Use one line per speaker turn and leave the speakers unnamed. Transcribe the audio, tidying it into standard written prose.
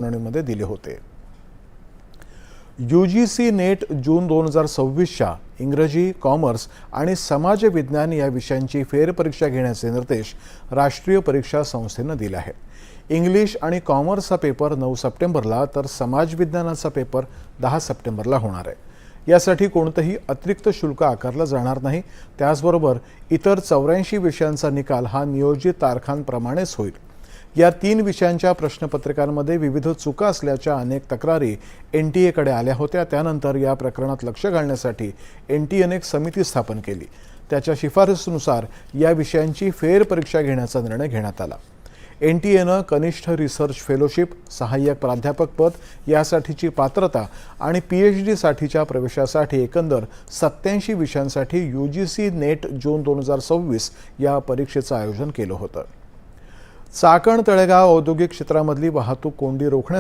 सुनावणीमध्ये दिले होते। UGC net जून 2026च्या इंग्रजी, कॉमर्स आणि समाज विज्ञान या विषयांची फेरपरीक्षा घेण्याचे निर्देश राष्ट्रीय परीक्षा संस्थेने दिले आहेत। इंग्लिश आणि कॉमर्सचा पेपर 9 सप्टेंबरला तर समाज विज्ञानाचा पेपर 10 सप्टेंबरला होणार आहे। यासाठी कोणतेही अतिरिक्त शुल्क आकारले जाणार नाही। त्याचबरोबर इतर 84 विषयांचा निकाल हा नियोजित तारखांप्रमाणेच होईल। या 3 विषयांच्या प्रश्नपत्रिकांमध्ये विविध चुका असल्याच्या अनेक तक्रारी NTA कडे आल्या होत्या। त्यानंतर या प्रकरणात लक्ष घालण्यासाठी NTA ने एक समिती स्थापन केली। त्याच्या शिफारसीनुसार या विषयांची फेरपरीक्षा घेण्याचा निर्णय घेण्यात आला। NTA ने कनिष्ठ रिसर्च फेलोशिप, सहाय्यक प्राध्यापक पद यासाठीची पात्रता आणि PhD साठीच्या प्रवेशासाठी एकंदर 87 विषयांसाठी UGC नेट जून 2026 या परीक्षेचं आयोजन केलं होतं। चाकण तळेगाव औद्योगिक क्षेत्रामधली वाहतूक कोंडी रोखण्यासाठी